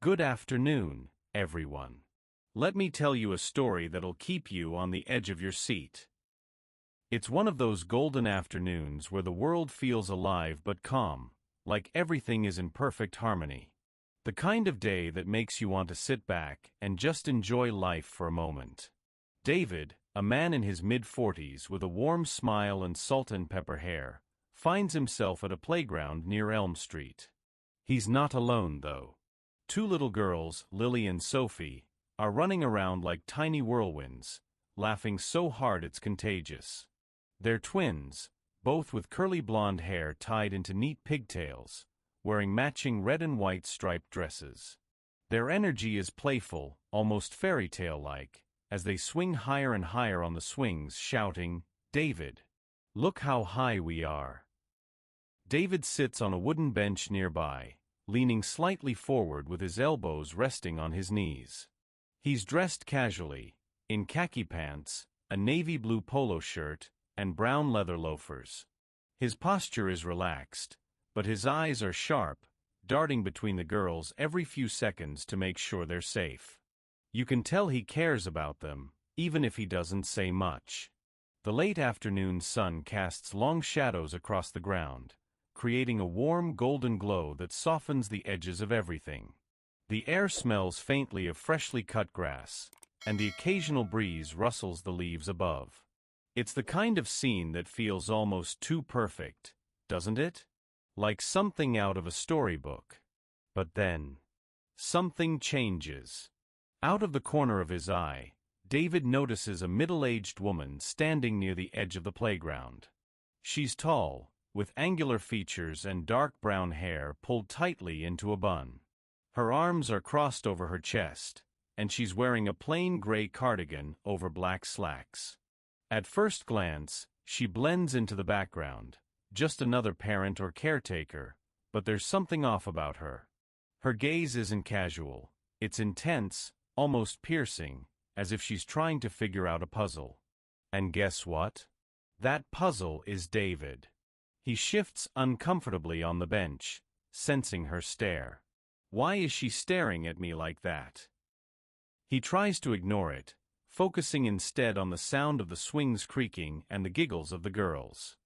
Good afternoon, everyone. Let me tell you a story that'll keep you on the edge of your seat. It's one of those golden afternoons where the world feels alive but calm, like everything is in perfect harmony. The kind of day that makes you want to sit back and just enjoy life for a moment. David, a man in his mid-40s with a warm smile and salt and pepper hair, finds himself at a playground near Elm Street. He's not alone, though. Two little girls, Lily and Sophie, are running around like tiny whirlwinds, laughing so hard it's contagious. They're twins, both with curly blonde hair tied into neat pigtails, wearing matching red and white striped dresses. Their energy is playful, almost fairy tale-like, as they swing higher and higher on the swings, shouting, "David, look how high we are." David sits on a wooden bench nearby, leaning slightly forward with his elbows resting on his knees. He's dressed casually, in khaki pants, a navy blue polo shirt, and brown leather loafers. His posture is relaxed, but his eyes are sharp, darting between the girls every few seconds to make sure they're safe. You can tell he cares about them, even if he doesn't say much. The late afternoon sun casts long shadows across the ground, creating a warm golden glow that softens the edges of everything. The air smells faintly of freshly cut grass, and the occasional breeze rustles the leaves above. It's the kind of scene that feels almost too perfect, doesn't it? Like something out of a storybook. But then, something changes. Out of the corner of his eye, David notices a middle-aged woman standing near the edge of the playground. She's tall, with angular features and dark brown hair pulled tightly into a bun. Her arms are crossed over her chest, and she's wearing a plain gray cardigan over black slacks. At first glance, she blends into the background, just another parent or caretaker, but there's something off about her. Her gaze isn't casual, it's intense, almost piercing, as if she's trying to figure out a puzzle. And guess what? That puzzle is David. He shifts uncomfortably on the bench, sensing her stare. Why is she staring at me like that? He tries to ignore it, focusing instead on the sound of the swings creaking and the giggles of the girls.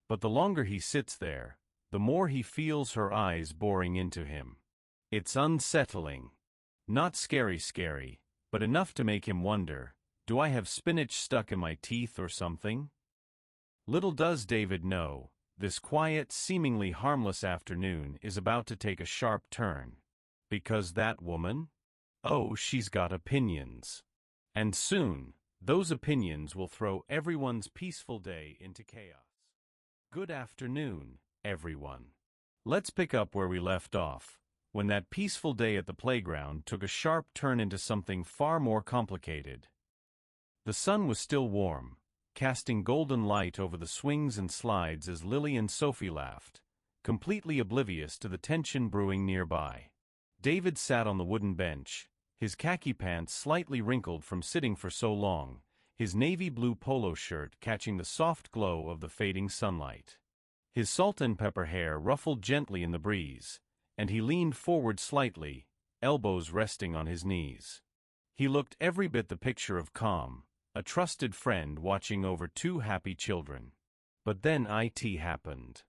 But the longer he sits there, the more he feels her eyes boring into him. It's unsettling. Not scary, but enough to make him wonder, do I have spinach stuck in my teeth or something? Little does David know, this quiet, seemingly harmless afternoon is about to take a sharp turn. Because that woman? Oh, she's got opinions. And soon, those opinions will throw everyone's peaceful day into chaos. Good afternoon, everyone. Let's pick up where we left off, when that peaceful day at the playground took a sharp turn into something far more complicated. The sun was still warm, casting golden light over the swings and slides as Lily and Sophie laughed, completely oblivious to the tension brewing nearby. David sat on the wooden bench, his khaki pants slightly wrinkled from sitting for so long, his navy blue polo shirt catching the soft glow of the fading sunlight. His salt and pepper hair ruffled gently in the breeze, and he leaned forward slightly, elbows resting on his knees. He looked every bit the picture of calm, a trusted friend watching over two happy children. But then it happened.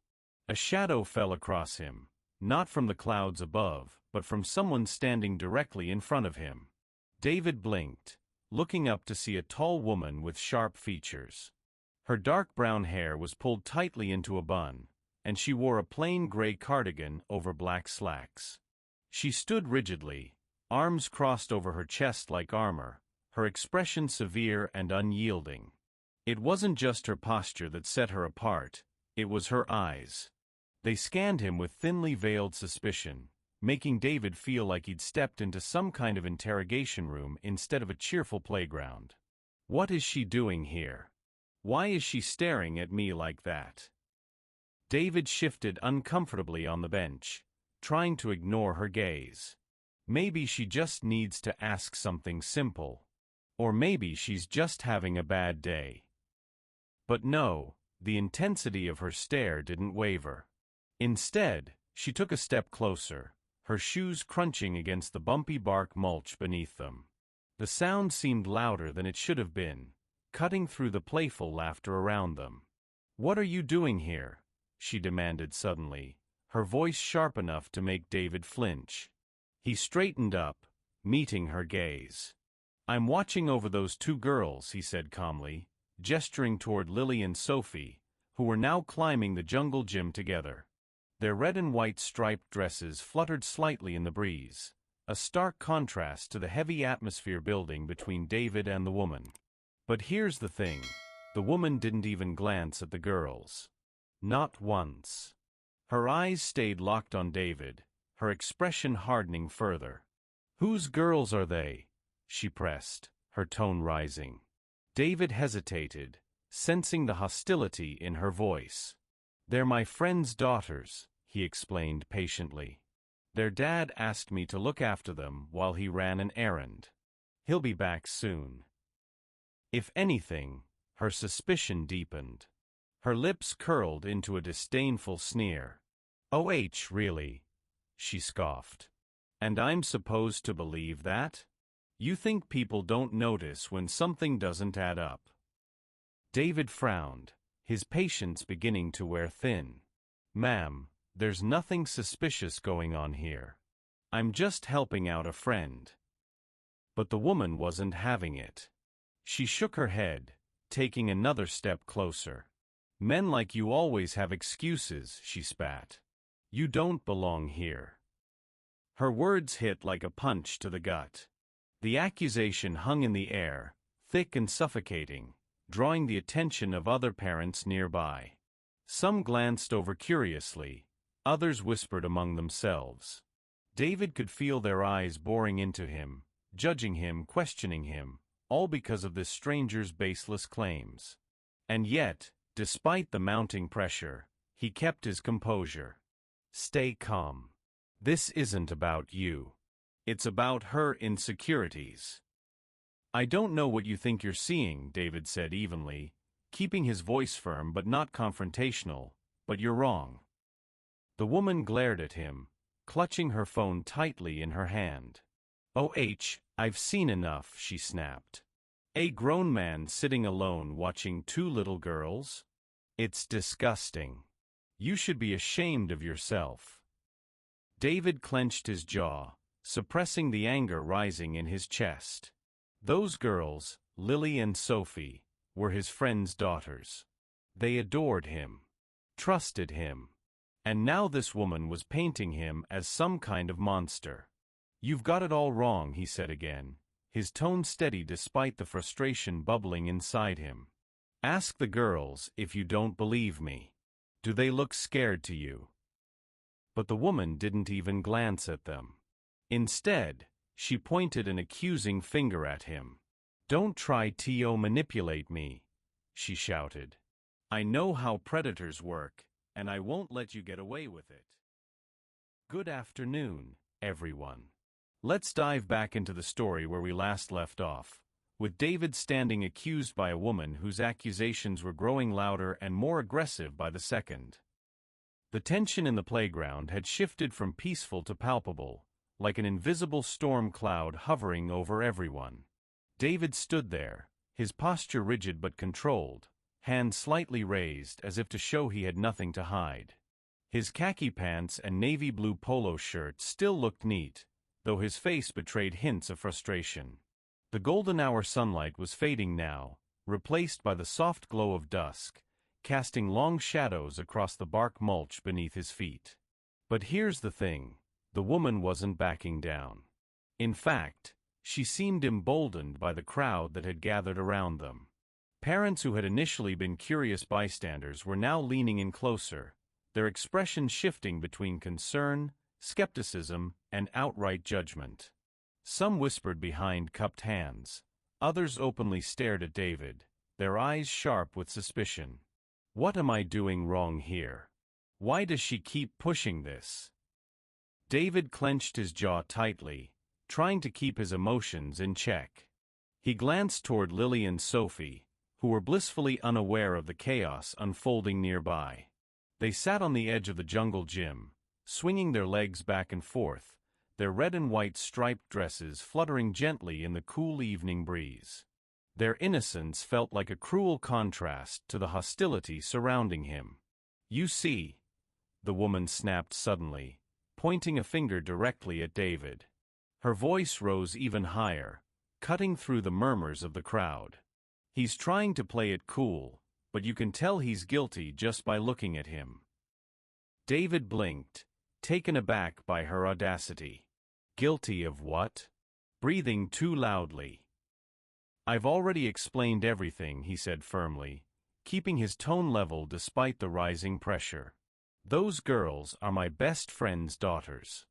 A shadow fell across him, not from the clouds above, but from someone standing directly in front of him. David blinked, looking up to see a tall woman with sharp features. Her dark brown hair was pulled tightly into a bun, and she wore a plain gray cardigan over black slacks. She stood rigidly, arms crossed over her chest like armor, her expression severe and unyielding. It wasn't just her posture that set her apart, it was her eyes. They scanned him with thinly veiled suspicion, making David feel like he'd stepped into some kind of interrogation room instead of a cheerful playground. What is she doing here? Why is she staring at me like that? David shifted uncomfortably on the bench, trying to ignore her gaze. Maybe she just needs to ask something simple. Or maybe she's just having a bad day. But no, the intensity of her stare didn't waver. Instead, she took a step closer, her shoes crunching against the bumpy bark mulch beneath them. The sound seemed louder than it should have been, cutting through the playful laughter around them. "What are you doing here?" she demanded suddenly, her voice sharp enough to make David flinch. He straightened up, meeting her gaze. "I'm watching over those two girls," he said calmly, gesturing toward Lily and Sophie, who were now climbing the jungle gym together. Their red and white striped dresses fluttered slightly in the breeze, a stark contrast to the heavy atmosphere building between David and the woman. But here's the thing, the woman didn't even glance at the girls. Not once. Her eyes stayed locked on David, her expression hardening further. "Whose girls are they?" she pressed, her tone rising. David hesitated, sensing the hostility in her voice. "They're my friend's daughters," he explained patiently. "Their dad asked me to look after them while he ran an errand. He'll be back soon." If anything, her suspicion deepened. Her lips curled into a disdainful sneer. "Oh, really?" she scoffed. "And I'm supposed to believe that? You think people don't notice when something doesn't add up?" David frowned, his patience beginning to wear thin. "Ma'am, there's nothing suspicious going on here. I'm just helping out a friend." But the woman wasn't having it. She shook her head, taking another step closer. "Men like you always have excuses," she spat. "You don't belong here." Her words hit like a punch to the gut. The accusation hung in the air, thick and suffocating, drawing the attention of other parents nearby. Some glanced over curiously, others whispered among themselves. David could feel their eyes boring into him, judging him, questioning him, all because of this stranger's baseless claims. And yet, despite the mounting pressure, he kept his composure. "Stay calm. This isn't about you. It's about her insecurities." "I don't know what you think you're seeing," David said evenly, keeping his voice firm but not confrontational, "but you're wrong." The woman glared at him, clutching her phone tightly in her hand. "Oh, I've seen enough," she snapped. "A grown man sitting alone watching two little girls? It's disgusting. You should be ashamed of yourself." David clenched his jaw, suppressing the anger rising in his chest. Those girls, Lily and Sophie, were his friend's daughters. They adored him, trusted him. And now this woman was painting him as some kind of monster. "You've got it all wrong," he said again, his tone steady despite the frustration bubbling inside him. "Ask the girls if you don't believe me. Do they look scared to you?" But the woman didn't even glance at them. Instead, she pointed an accusing finger at him. "Don't try to manipulate me," she shouted. "I know how predators work, and I won't let you get away with it." Good afternoon, everyone. Let's dive back into the story where we last left off, with David standing accused by a woman whose accusations were growing louder and more aggressive by the second. The tension in the playground had shifted from peaceful to palpable, like an invisible storm cloud hovering over everyone. David stood there, his posture rigid but controlled, hands slightly raised as if to show he had nothing to hide. His khaki pants and navy blue polo shirt still looked neat, though his face betrayed hints of frustration. The golden hour sunlight was fading now, replaced by the soft glow of dusk, casting long shadows across the bark mulch beneath his feet. But here's the thing, the woman wasn't backing down. In fact, she seemed emboldened by the crowd that had gathered around them. Parents who had initially been curious bystanders were now leaning in closer, their expressions shifting between concern, skepticism, and outright judgment. Some whispered behind cupped hands, others openly stared at David, their eyes sharp with suspicion. "What am I doing wrong here? Why does she keep pushing this?" David clenched his jaw tightly, trying to keep his emotions in check. He glanced toward Lily and Sophie, who were blissfully unaware of the chaos unfolding nearby. They sat on the edge of the jungle gym, swinging their legs back and forth, their red and white striped dresses fluttering gently in the cool evening breeze. Their innocence felt like a cruel contrast to the hostility surrounding him. "You see," the woman snapped suddenly, pointing a finger directly at David. Her voice rose even higher, cutting through the murmurs of the crowd. "He's trying to play it cool, but you can tell he's guilty just by looking at him." David blinked, taken aback by her audacity. "Guilty of what?" Breathing too loudly. "I've already explained everything," he said firmly, keeping his tone level despite the rising pressure. "Those girls are my best friend's daughters.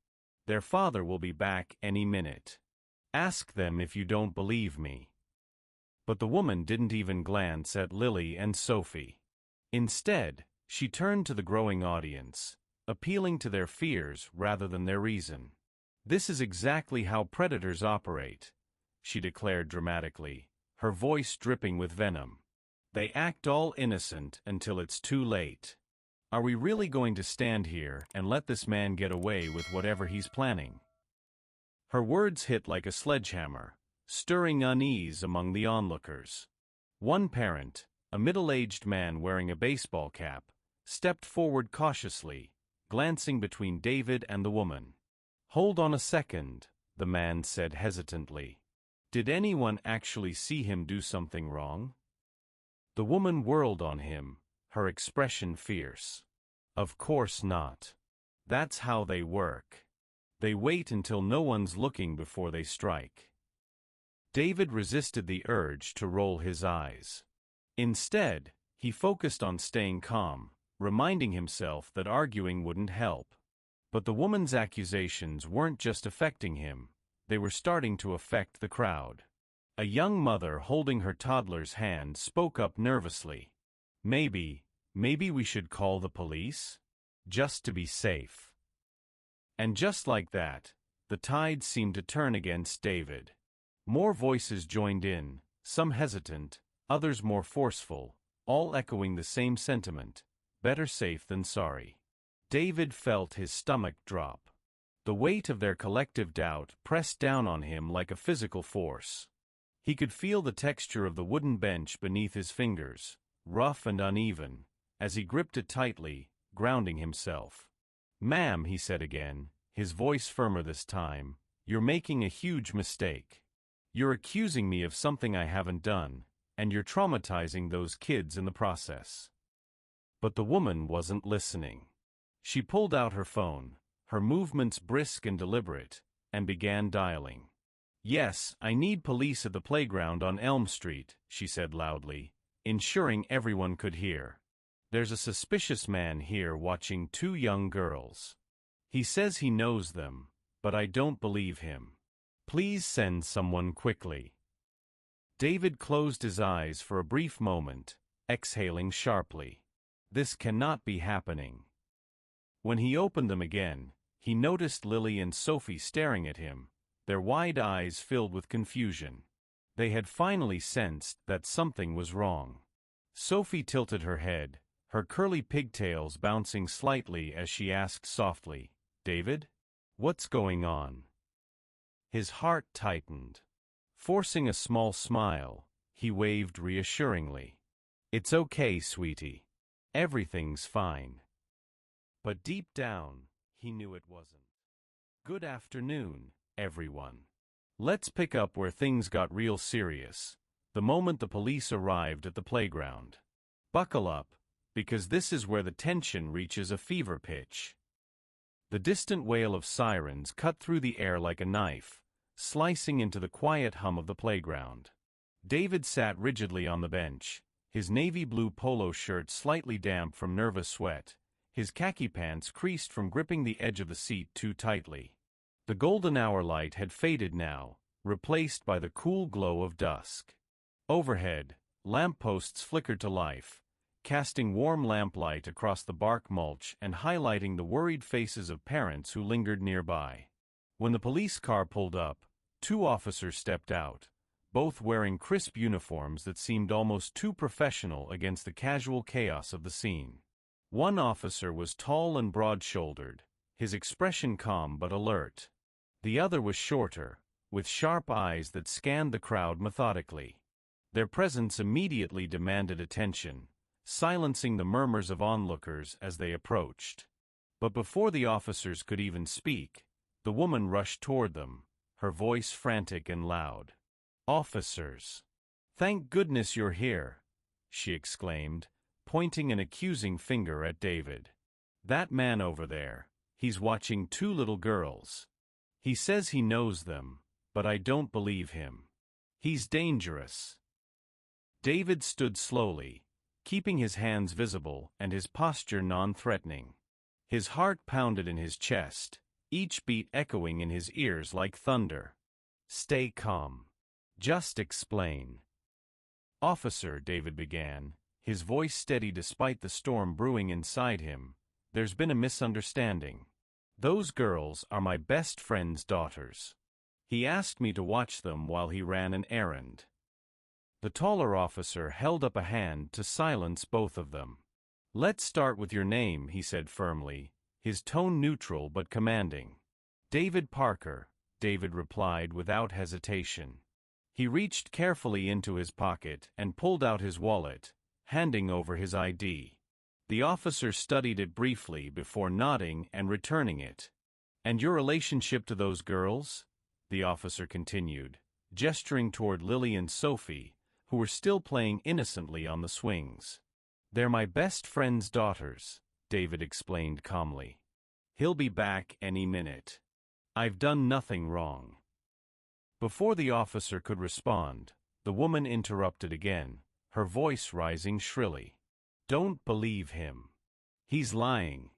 Their father will be back any minute. Ask them if you don't believe me." But the woman didn't even glance at Lily and Sophie. Instead, she turned to the growing audience, appealing to their fears rather than their reason. "This is exactly how predators operate," she declared dramatically, her voice dripping with venom. "They act all innocent until it's too late. Are we really going to stand here and let this man get away with whatever he's planning?" Her words hit like a sledgehammer, stirring unease among the onlookers. One parent, a middle-aged man wearing a baseball cap, stepped forward cautiously, glancing between David and the woman. "Hold on a second," the man said hesitantly. "Did anyone actually see him do something wrong?" The woman whirled on him, her expression fierce. "Of course not. That's how they work. They wait until no one's looking before they strike." David resisted the urge to roll his eyes. Instead, he focused on staying calm, reminding himself that arguing wouldn't help. But the woman's accusations weren't just affecting him, they were starting to affect the crowd. A young mother holding her toddler's hand spoke up nervously. Maybe we should call the police? Just to be safe." And just like that, the tide seemed to turn against David. More voices joined in, some hesitant, others more forceful, all echoing the same sentiment: better safe than sorry. David felt his stomach drop. The weight of their collective doubt pressed down on him like a physical force. He could feel the texture of the wooden bench beneath his fingers, rough and uneven, as he gripped it tightly, grounding himself. "Ma'am," he said again, his voice firmer this time, "you're making a huge mistake. You're accusing me of something I haven't done, and you're traumatizing those kids in the process." But the woman wasn't listening. She pulled out her phone, her movements brisk and deliberate, and began dialing. "Yes, I need police at the playground on Elm Street," she said loudly, ensuring everyone could hear. "There's a suspicious man here watching 2 young girls. He says he knows them, but I don't believe him. Please send someone quickly." David closed his eyes for a brief moment, exhaling sharply. This cannot be happening. When he opened them again, he noticed Lily and Sophie staring at him, their wide eyes filled with confusion. They had finally sensed that something was wrong. Sophie tilted her head, her curly pigtails bouncing slightly as she asked softly, "David? What's going on?" His heart tightened. Forcing a small smile, he waved reassuringly. "It's okay, sweetie. Everything's fine." But deep down, he knew it wasn't. "Good afternoon, everyone. Let's pick up where things got real serious, the moment the police arrived at the playground. Buckle up, because this is where the tension reaches a fever pitch." The distant wail of sirens cut through the air like a knife, slicing into the quiet hum of the playground. David sat rigidly on the bench, his navy blue polo shirt slightly damp from nervous sweat, his khaki pants creased from gripping the edge of the seat too tightly. The golden hour light had faded now, replaced by the cool glow of dusk. Overhead, lampposts flickered to life, casting warm lamplight across the bark mulch and highlighting the worried faces of parents who lingered nearby. When the police car pulled up, 2 officers stepped out, both wearing crisp uniforms that seemed almost too professional against the casual chaos of the scene. One officer was tall and broad-shouldered, his expression calm but alert. The other was shorter, with sharp eyes that scanned the crowd methodically. Their presence immediately demanded attention, silencing the murmurs of onlookers as they approached. But before the officers could even speak, the woman rushed toward them, her voice frantic and loud. "Officers! Thank goodness you're here!" she exclaimed, pointing an accusing finger at David. "That man over there, he's watching two little girls. He says he knows them, but I don't believe him. He's dangerous." David stood slowly, keeping his hands visible and his posture non-threatening. His heart pounded in his chest, each beat echoing in his ears like thunder. "Stay calm. Just explain." "Officer," David began, his voice steady despite the storm brewing inside him, "there's been a misunderstanding. Those girls are my best friend's daughters. He asked me to watch them while he ran an errand." The taller officer held up a hand to silence both of them. "Let's start with your name," he said firmly, his tone neutral but commanding. "David Parker," David replied without hesitation. He reached carefully into his pocket and pulled out his wallet, handing over his ID. The officer studied it briefly before nodding and returning it. "And your relationship to those girls?" the officer continued, gesturing toward Lily and Sophie, who were still playing innocently on the swings. "They're my best friend's daughters," David explained calmly. "He'll be back any minute. I've done nothing wrong." Before the officer could respond, the woman interrupted again, her voice rising shrilly. "Don't believe him. He's lying.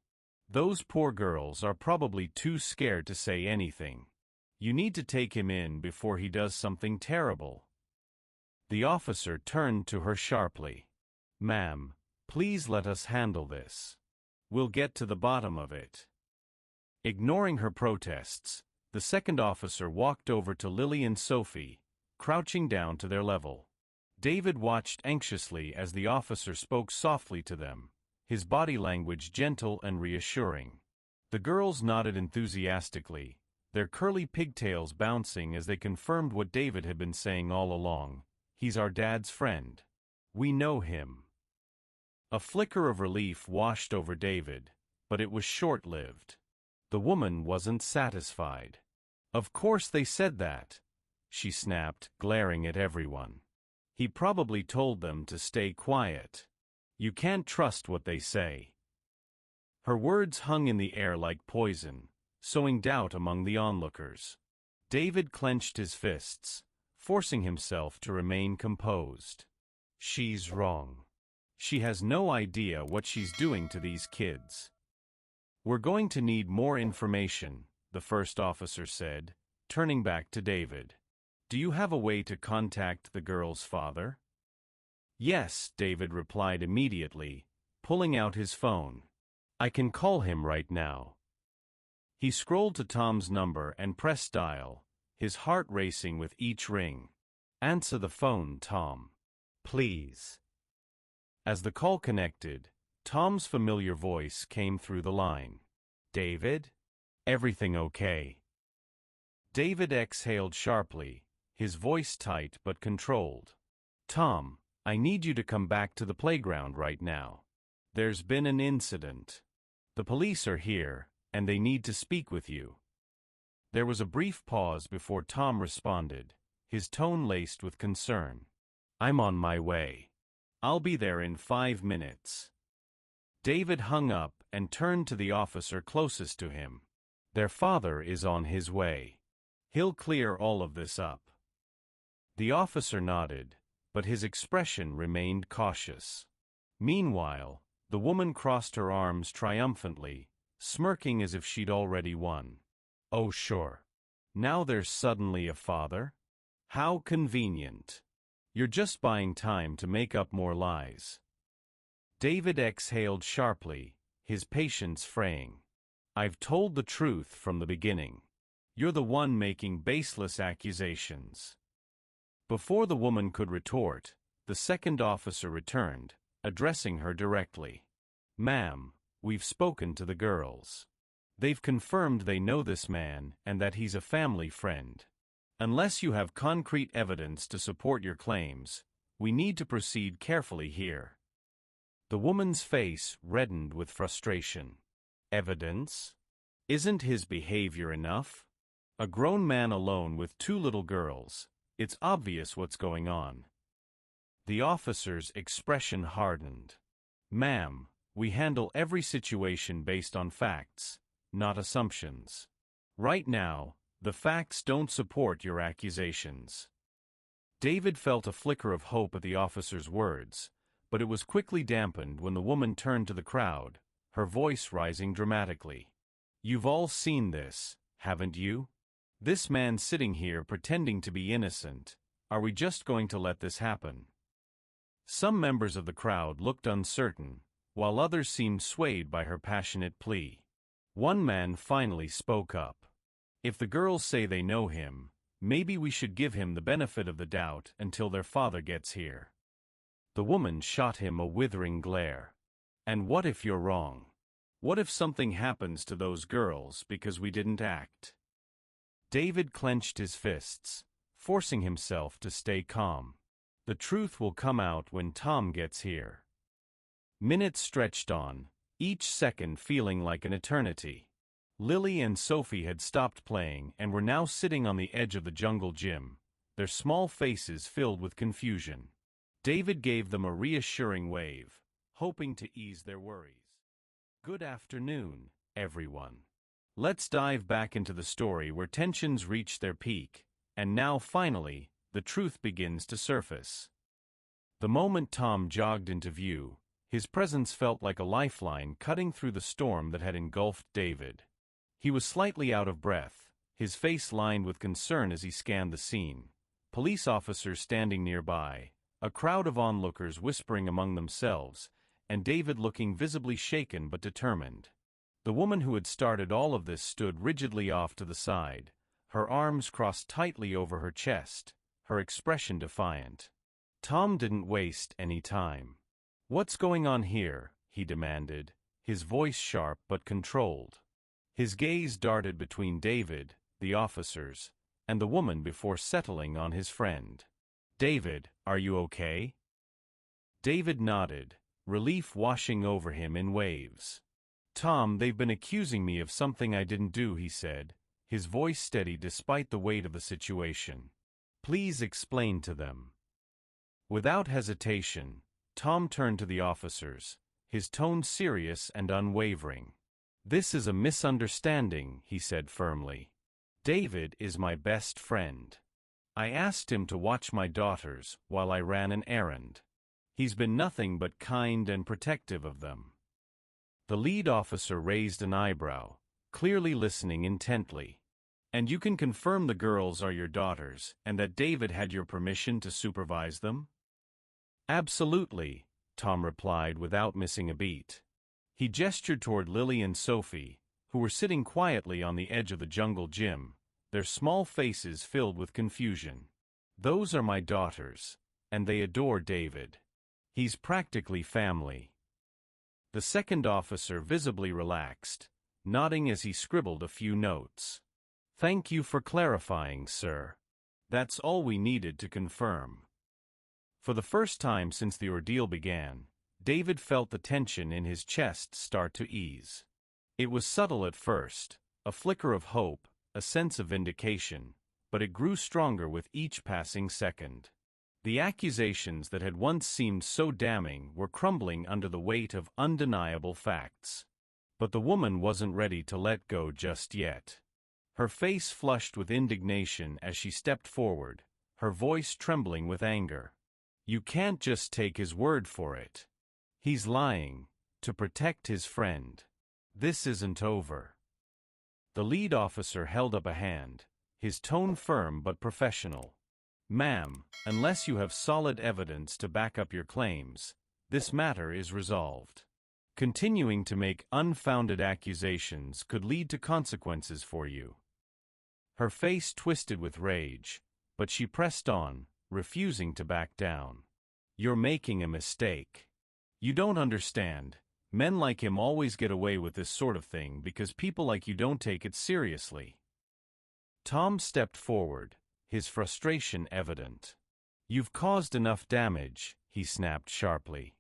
Those poor girls are probably too scared to say anything. You need to take him in before he does something terrible." The officer turned to her sharply. "Ma'am, please let us handle this. We'll get to the bottom of it." Ignoring her protests, the second officer walked over to Lily and Sophie, crouching down to their level. David watched anxiously as the officer spoke softly to them, his body language gentle and reassuring. The girls nodded enthusiastically, their curly pigtails bouncing as they confirmed what David had been saying all along: "He's our dad's friend. We know him." A flicker of relief washed over David, but it was short-lived. The woman wasn't satisfied. "Of course they said that," she snapped, glaring at everyone. "He probably told them to stay quiet. You can't trust what they say." Her words hung in the air like poison, sowing doubt among the onlookers. David clenched his fists, forcing himself to remain composed. "She's wrong. She has no idea what she's doing to these kids." "We're going to need more information," the first officer said, turning back to David. "Do you have a way to contact the girl's father?" "Yes," David replied immediately, pulling out his phone. "I can call him right now." He scrolled to Tom's number and pressed dial, his heart racing with each ring. "Answer the phone, Tom. Please." As the call connected, Tom's familiar voice came through the line. "David? Everything okay?" David exhaled sharply, his voice tight but controlled. "Tom, I need you to come back to the playground right now. There's been an incident. The police are here, and they need to speak with you." There was a brief pause before Tom responded, his tone laced with concern. "I'm on my way. I'll be there in 5 minutes." David hung up and turned to the officer closest to him. "Their father is on his way. He'll clear all of this up." The officer nodded, but his expression remained cautious. Meanwhile, the woman crossed her arms triumphantly, smirking as if she'd already won. "Oh sure. Now there's suddenly a father? How convenient. You're just buying time to make up more lies." David exhaled sharply, his patience fraying. "I've told the truth from the beginning. You're the one making baseless accusations." Before the woman could retort, the second officer returned, addressing her directly. "Ma'am, we've spoken to the girls. They've confirmed they know this man and that he's a family friend. Unless you have concrete evidence to support your claims, we need to proceed carefully here." The woman's face reddened with frustration. Evidence? Isn't his behavior enough? A grown man alone with two little girls. It's obvious what's going on. The officer's expression hardened. "Ma'am, we handle every situation based on facts, not assumptions. Right now, the facts don't support your accusations." David felt a flicker of hope at the officer's words, but it was quickly dampened when the woman turned to the crowd, her voice rising dramatically. "You've all seen this, haven't you? This man sitting here pretending to be innocent. Are we just going to let this happen?" Some members of the crowd looked uncertain, while others seemed swayed by her passionate plea. One man finally spoke up. "If the girls say they know him, maybe we should give him the benefit of the doubt until their father gets here." The woman shot him a withering glare. "And what if you're wrong? What if something happens to those girls because we didn't act?" David clenched his fists, forcing himself to stay calm. "The truth will come out when Tom gets here." Minutes stretched on, each second feeling like an eternity. Lily and Sophie had stopped playing and were now sitting on the edge of the jungle gym, their small faces filled with confusion. David gave them a reassuring wave, hoping to ease their worries. "Good afternoon, everyone. Let's dive back into the story where tensions reached their peak, and now finally, the truth begins to surface." The moment Tom jogged into view, his presence felt like a lifeline cutting through the storm that had engulfed David. He was slightly out of breath, his face lined with concern as he scanned the scene. Police officers standing nearby, a crowd of onlookers whispering among themselves, and David looking visibly shaken but determined. The woman who had started all of this stood rigidly off to the side, her arms crossed tightly over her chest, her expression defiant. Tom didn't waste any time. "What's going on here?" he demanded, his voice sharp but controlled. His gaze darted between David, the officers, and the woman before settling on his friend. "David, are you okay?" David nodded, relief washing over him in waves. "Tom, they've been accusing me of something I didn't do," he said, his voice steady despite the weight of the situation. "Please explain to them." Without hesitation, Tom turned to the officers, his tone serious and unwavering. "This is a misunderstanding," he said firmly. "David is my best friend. I asked him to watch my daughters while I ran an errand. He's been nothing but kind and protective of them." The lead officer raised an eyebrow, clearly listening intently. "And you can confirm the girls are your daughters, and that David had your permission to supervise them?" "Absolutely," Tom replied without missing a beat. He gestured toward Lily and Sophie, who were sitting quietly on the edge of the jungle gym, their small faces filled with confusion. "Those are my daughters, and they adore David. He's practically family." The second officer visibly relaxed, nodding as he scribbled a few notes. "Thank you for clarifying, sir. That's all we needed to confirm." For the first time since the ordeal began, David felt the tension in his chest start to ease. It was subtle at first, a flicker of hope, a sense of vindication, but it grew stronger with each passing second. The accusations that had once seemed so damning were crumbling under the weight of undeniable facts. But the woman wasn't ready to let go just yet. Her face flushed with indignation as she stepped forward, her voice trembling with anger. "You can't just take his word for it. He's lying, to protect his friend. This isn't over." The lead officer held up a hand, his tone firm but professional. "Ma'am, unless you have solid evidence to back up your claims, this matter is resolved. Continuing to make unfounded accusations could lead to consequences for you." Her face twisted with rage, but she pressed on, refusing to back down. "You're making a mistake. You don't understand. Men like him always get away with this sort of thing because people like you don't take it seriously. Tom stepped forward, his frustration evident. You've caused enough damage, he snapped sharply.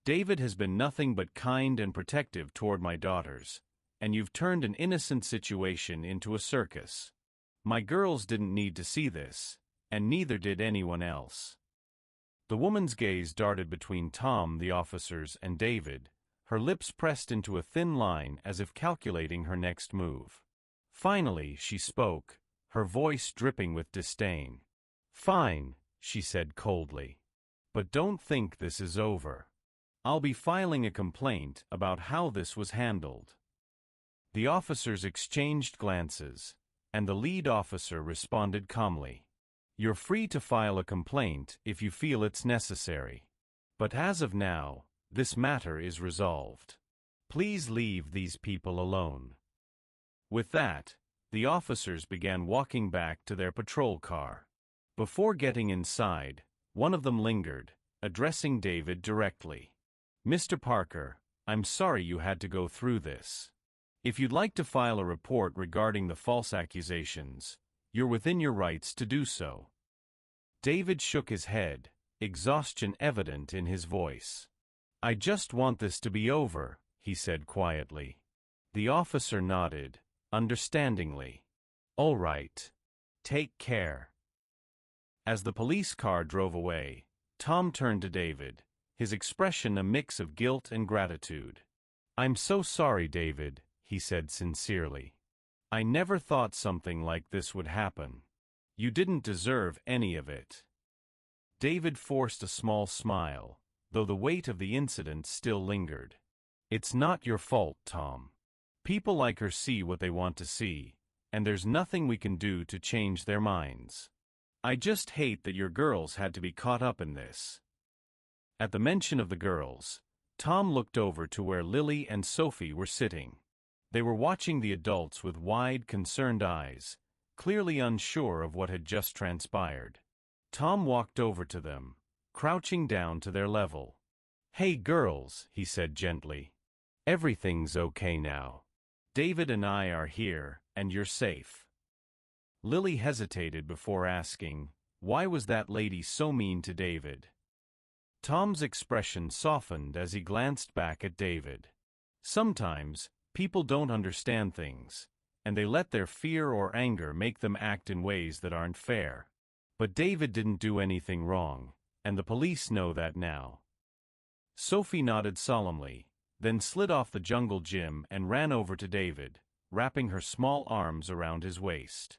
David has been nothing but kind and protective toward my daughters, and you've turned an innocent situation into a circus. My girls didn't need to see this, and neither did anyone else. The woman's gaze darted between Tom, the officers, and David, her lips pressed into a thin line as if calculating her next move. Finally, she spoke, her voice dripping with disdain. Fine, she said coldly. But don't think this is over. I'll be filing a complaint about how this was handled. The officers exchanged glances, and the lead officer responded calmly. You're free to file a complaint if you feel it's necessary. But as of now, this matter is resolved. Please leave these people alone. With that, the officers began walking back to their patrol car. Before getting inside, one of them lingered, addressing David directly. Mr. Parker, I'm sorry you had to go through this. If you'd like to file a report regarding the false accusations, you're within your rights to do so. David shook his head, exhaustion evident in his voice. I just want this to be over, he said quietly. The officer nodded, understandingly. All right. Take care. As the police car drove away, Tom turned to David, his expression a mix of guilt and gratitude. I'm so sorry, David, he said sincerely. I never thought something like this would happen. You didn't deserve any of it. David forced a small smile, though the weight of the incident still lingered. It's not your fault, Tom. People like her see what they want to see, and there's nothing we can do to change their minds. I just hate that your girls had to be caught up in this. At the mention of the girls, Tom looked over to where Lily and Sophie were sitting. They were watching the adults with wide, concerned eyes, clearly unsure of what had just transpired. Tom walked over to them, crouching down to their level. Hey girls, he said gently. Everything's okay now. David and I are here, and you're safe. Lily hesitated before asking, why was that lady so mean to David? Tom's expression softened as he glanced back at David. Sometimes, people don't understand things, and they let their fear or anger make them act in ways that aren't fair. But David didn't do anything wrong, and the police know that now. Sophie nodded solemnly, then slid off the jungle gym and ran over to David, wrapping her small arms around his waist.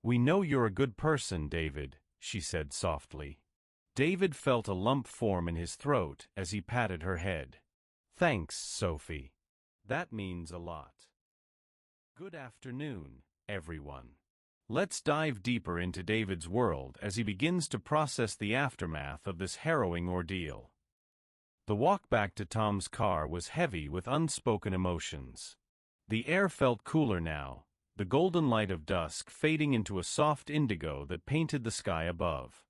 We know you're a good person, David, she said softly. David felt a lump form in his throat as he patted her head. Thanks, Sophie. That means a lot. Good afternoon, everyone. Let's dive deeper into David's world as he begins to process the aftermath of this harrowing ordeal. The walk back to Tom's car was heavy with unspoken emotions. The air felt cooler now, the golden light of dusk fading into a soft indigo that painted the sky above.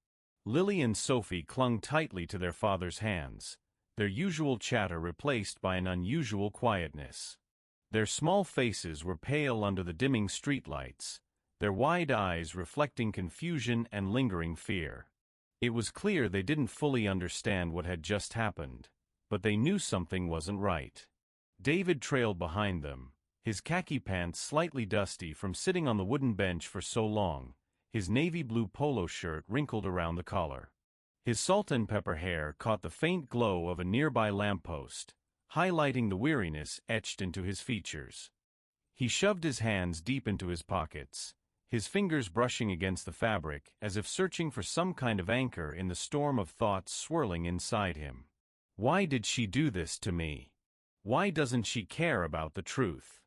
Lily and Sophie clung tightly to their father's hands, their usual chatter replaced by an unusual quietness. Their small faces were pale under the dimming streetlights, their wide eyes reflecting confusion and lingering fear. It was clear they didn't fully understand what had just happened, but they knew something wasn't right. David trailed behind them, his khaki pants slightly dusty from sitting on the wooden bench for so long, his navy blue polo shirt wrinkled around the collar. His salt and pepper hair caught the faint glow of a nearby lamppost, highlighting the weariness etched into his features. He shoved his hands deep into his pockets, his fingers brushing against the fabric as if searching for some kind of anchor in the storm of thoughts swirling inside him. Why did she do this to me? Why doesn't she care about the truth?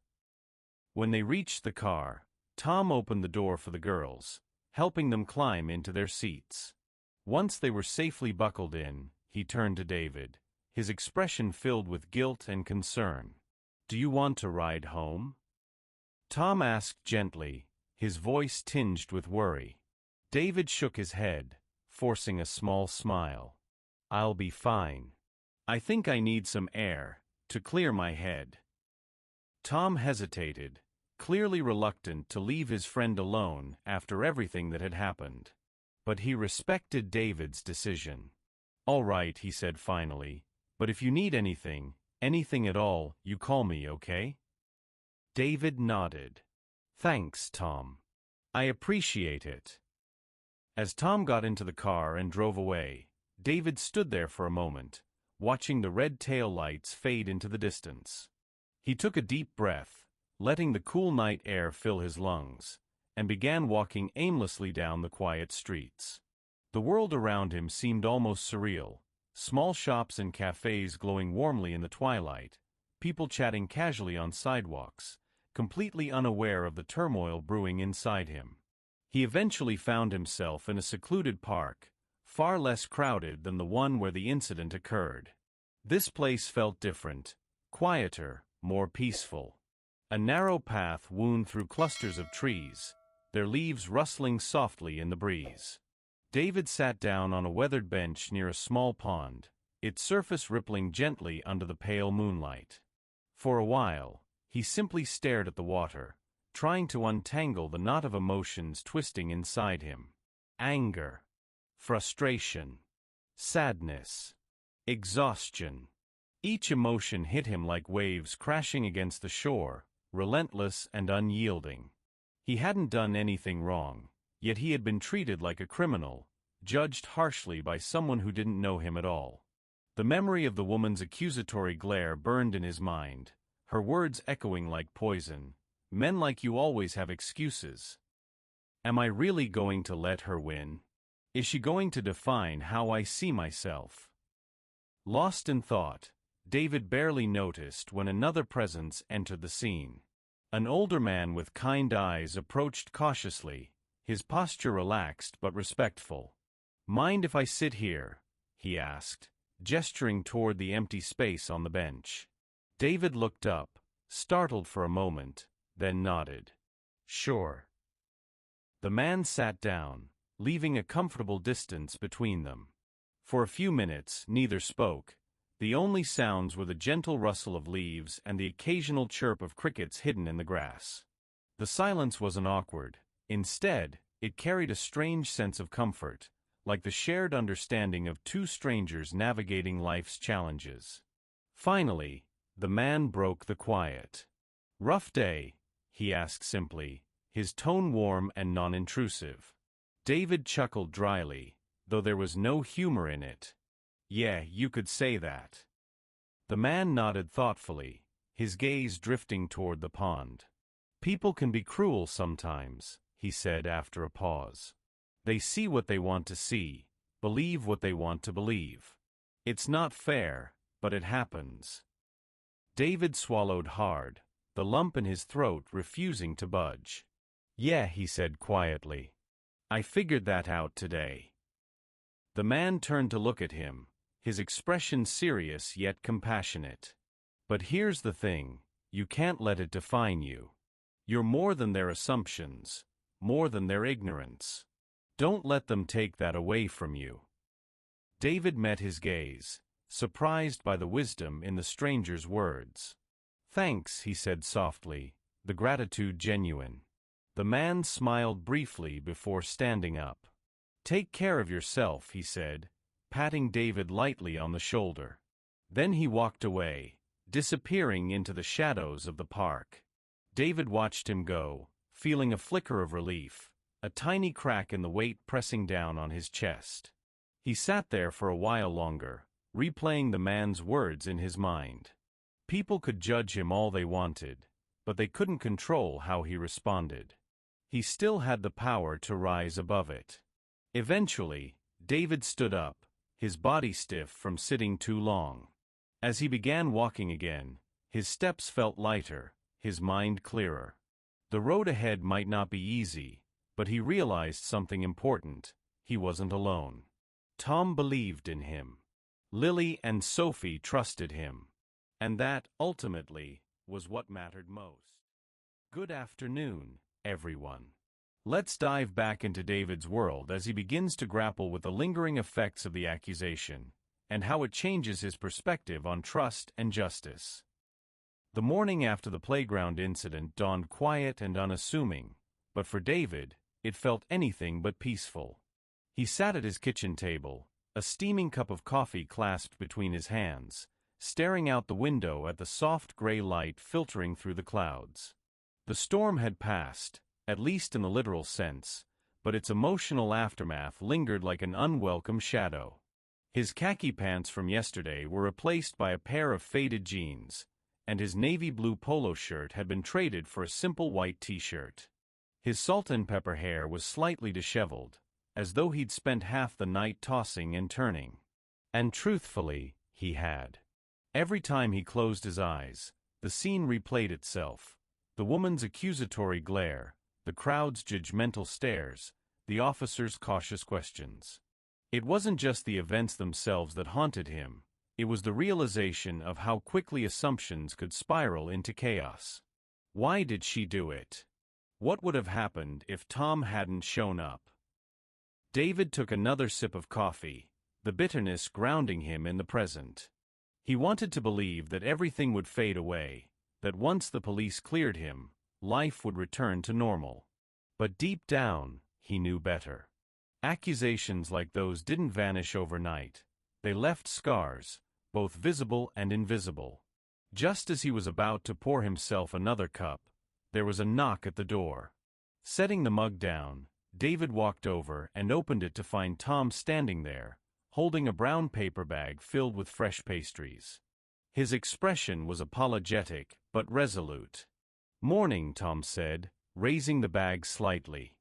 When they reached the car, Tom opened the door for the girls, helping them climb into their seats. Once they were safely buckled in, he turned to David, his expression filled with guilt and concern. Do you want to ride home? Tom asked gently, his voice tinged with worry. David shook his head, forcing a small smile. I'll be fine. I think I need some air, to clear my head." Tom hesitated, clearly reluctant to leave his friend alone after everything that had happened. But he respected David's decision. "All right," he said finally, "but if you need anything, anything at all, you call me, okay?" David nodded. "Thanks, Tom. I appreciate it." As Tom got into the car and drove away, David stood there for a moment, watching the red tail lights fade into the distance. He took a deep breath, letting the cool night air fill his lungs, and began walking aimlessly down the quiet streets. The world around him seemed almost surreal, small shops and cafes glowing warmly in the twilight, people chatting casually on sidewalks, completely unaware of the turmoil brewing inside him. He eventually found himself in a secluded park, far less crowded than the one where the incident occurred. This place felt different, quieter, more peaceful. A narrow path wound through clusters of trees, their leaves rustling softly in the breeze. David sat down on a weathered bench near a small pond, its surface rippling gently under the pale moonlight. For a while, he simply stared at the water, trying to untangle the knot of emotions twisting inside him. Anger, frustration, sadness, exhaustion. Each emotion hit him like waves crashing against the shore, relentless and unyielding. He hadn't done anything wrong, yet he had been treated like a criminal, judged harshly by someone who didn't know him at all. The memory of the woman's accusatory glare burned in his mind, her words echoing like poison. "Men like you always have excuses. Am I really going to let her win? Is she going to define how I see myself?" Lost in thought, David barely noticed when another presence entered the scene. An older man with kind eyes approached cautiously, his posture relaxed but respectful. "Mind if I sit here?" he asked, gesturing toward the empty space on the bench. David looked up, startled for a moment, then nodded. "Sure." The man sat down, leaving a comfortable distance between them. For a few minutes, neither spoke. The only sounds were the gentle rustle of leaves and the occasional chirp of crickets hidden in the grass. The silence wasn't awkward. Instead, it carried a strange sense of comfort, like the shared understanding of two strangers navigating life's challenges. Finally, the man broke the quiet. "Rough day?" he asked simply, his tone warm and non-intrusive. David chuckled dryly, though there was no humor in it. "Yeah, you could say that." The man nodded thoughtfully, his gaze drifting toward the pond. "People can be cruel sometimes," he said after a pause. "They see what they want to see, believe what they want to believe. It's not fair, but it happens." David swallowed hard, the lump in his throat refusing to budge. "Yeah," he said quietly. "I figured that out today." The man turned to look at him, his expression serious yet compassionate. "But here's the thing, you can't let it define you. You're more than their assumptions, more than their ignorance. Don't let them take that away from you." David met his gaze, surprised by the wisdom in the stranger's words. "Thanks," he said softly, the gratitude genuine. The man smiled briefly before standing up. "Take care of yourself," he said, patting David lightly on the shoulder. Then he walked away, disappearing into the shadows of the park. David watched him go, feeling a flicker of relief, a tiny crack in the weight pressing down on his chest. He sat there for a while longer, replaying the man's words in his mind. People could judge him all they wanted, but they couldn't control how he responded. He still had the power to rise above it. Eventually, David stood up, his body stiff from sitting too long. As he began walking again, his steps felt lighter, his mind clearer. The road ahead might not be easy, but he realized something important: he wasn't alone. Tom believed in him. Lily and Sophie trusted him. And that, ultimately, was what mattered most. Good afternoon, everyone. Let's dive back into David's world as he begins to grapple with the lingering effects of the accusation, and how it changes his perspective on trust and justice. The morning after the playground incident dawned quiet and unassuming, but for David, it felt anything but peaceful. He sat at his kitchen table, a steaming cup of coffee clasped between his hands, staring out the window at the soft gray light filtering through the clouds. The storm had passed, at least in the literal sense, but its emotional aftermath lingered like an unwelcome shadow. His khaki pants from yesterday were replaced by a pair of faded jeans, and his navy blue polo shirt had been traded for a simple white t-shirt. His salt and pepper hair was slightly disheveled, as though he'd spent half the night tossing and turning. And truthfully, he had. Every time he closed his eyes, the scene replayed itself. The woman's accusatory glare, the crowd's judgmental stares, the officer's cautious questions. It wasn't just the events themselves that haunted him, it was the realization of how quickly assumptions could spiral into chaos. Why did she do it? What would have happened if Tom hadn't shown up? David took another sip of coffee, the bitterness grounding him in the present. He wanted to believe that everything would fade away, that once the police cleared him, life would return to normal. But deep down, he knew better. Accusations like those didn't vanish overnight. They left scars, both visible and invisible. Just as he was about to pour himself another cup, there was a knock at the door. Setting the mug down, David walked over and opened it to find Tom standing there, holding a brown paper bag filled with fresh pastries. His expression was apologetic, but resolute. "Morning," Tom said, raising the bag slightly.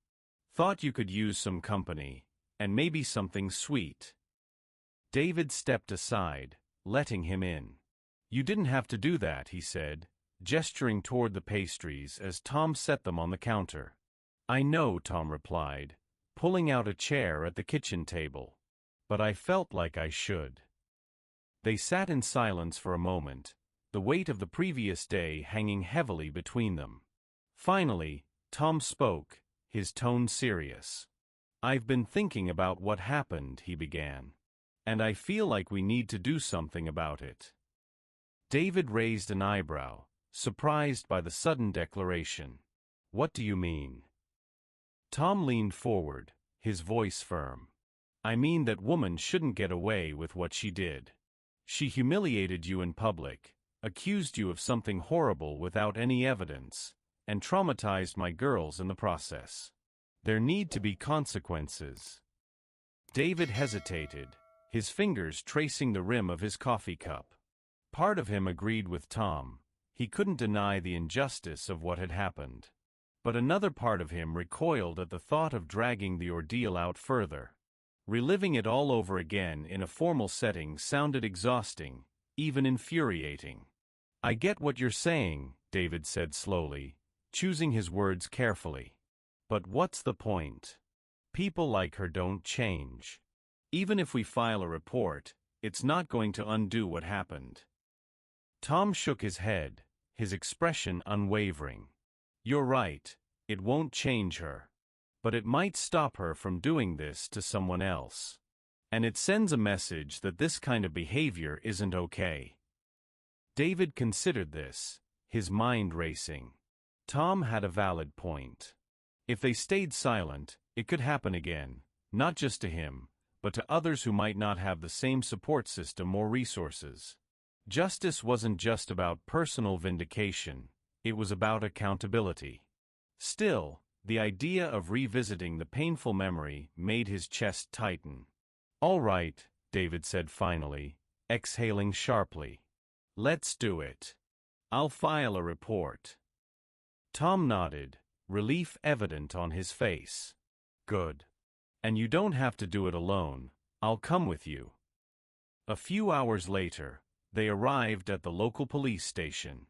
"Thought you could use some company, and maybe something sweet." David stepped aside, letting him in. "You didn't have to do that," he said, gesturing toward the pastries as Tom set them on the counter. "I know," Tom replied, pulling out a chair at the kitchen table. "But I felt like I should." They sat in silence for a moment, the weight of the previous day hanging heavily between them. Finally, Tom spoke, his tone serious. "I've been thinking about what happened," he began. "And I feel like we need to do something about it." David raised an eyebrow, surprised by the sudden declaration. "What do you mean?" Tom leaned forward, his voice firm. "I mean that woman shouldn't get away with what she did. She humiliated you in public, accused you of something horrible without any evidence, and traumatized my girls in the process. There need to be consequences." David hesitated, his fingers tracing the rim of his coffee cup. Part of him agreed with Tom. He couldn't deny the injustice of what had happened. But another part of him recoiled at the thought of dragging the ordeal out further. Reliving it all over again in a formal setting sounded exhausting, even infuriating. "I get what you're saying," David said slowly, choosing his words carefully. "But what's the point? People like her don't change. Even if we file a report, it's not going to undo what happened." Tom shook his head, his expression unwavering. "You're right, it won't change her. But it might stop her from doing this to someone else. And it sends a message that this kind of behavior isn't okay." David considered this, his mind racing. Tom had a valid point. If they stayed silent, it could happen again, not just to him, but to others who might not have the same support system or resources. Justice wasn't just about personal vindication, it was about accountability. Still, the idea of revisiting the painful memory made his chest tighten. "All right," David said finally, exhaling sharply. "Let's do it. I'll file a report." Tom nodded, relief evident on his face. "Good. And you don't have to do it alone, I'll come with you." A few hours later, they arrived at the local police station.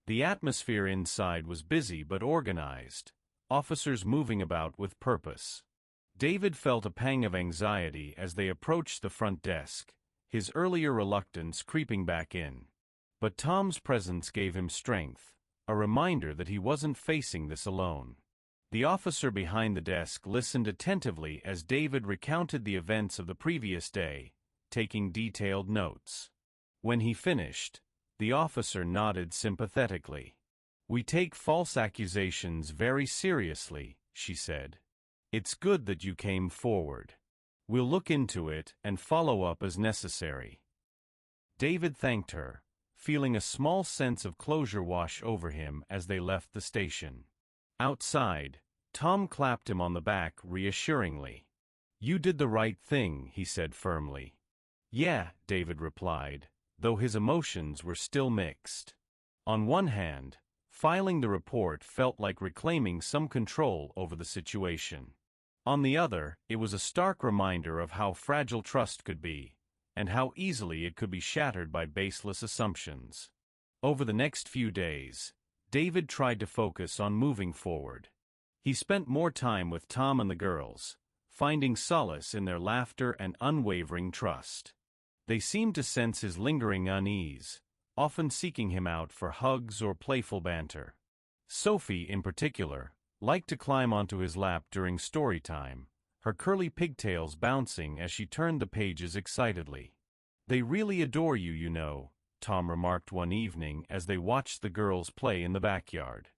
The atmosphere inside was busy but organized, officers moving about with purpose. David felt a pang of anxiety as they approached the front desk, his earlier reluctance creeping back in. But Tom's presence gave him strength, a reminder that he wasn't facing this alone. The officer behind the desk listened attentively as David recounted the events of the previous day, taking detailed notes. When he finished, The officer nodded sympathetically. "We take false accusations very seriously," she said. "It's good that you came forward. We'll look into it and follow up as necessary." David thanked her, feeling a small sense of closure wash over him as they left the station. Outside, Tom clapped him on the back reassuringly. "You did the right thing," he said firmly. "Yeah," David replied, though his emotions were still mixed. On one hand, filing the report felt like reclaiming some control over the situation. On the other, it was a stark reminder of how fragile trust could be, and how easily it could be shattered by baseless assumptions. Over the next few days, David tried to focus on moving forward. He spent more time with Tom and the girls, finding solace in their laughter and unwavering trust. They seemed to sense his lingering unease, often seeking him out for hugs or playful banter. Sophie, in particular, liked to climb onto his lap during story time, her curly pigtails bouncing as she turned the pages excitedly. "They really adore you, you know," Tom remarked one evening as they watched the girls play in the backyard.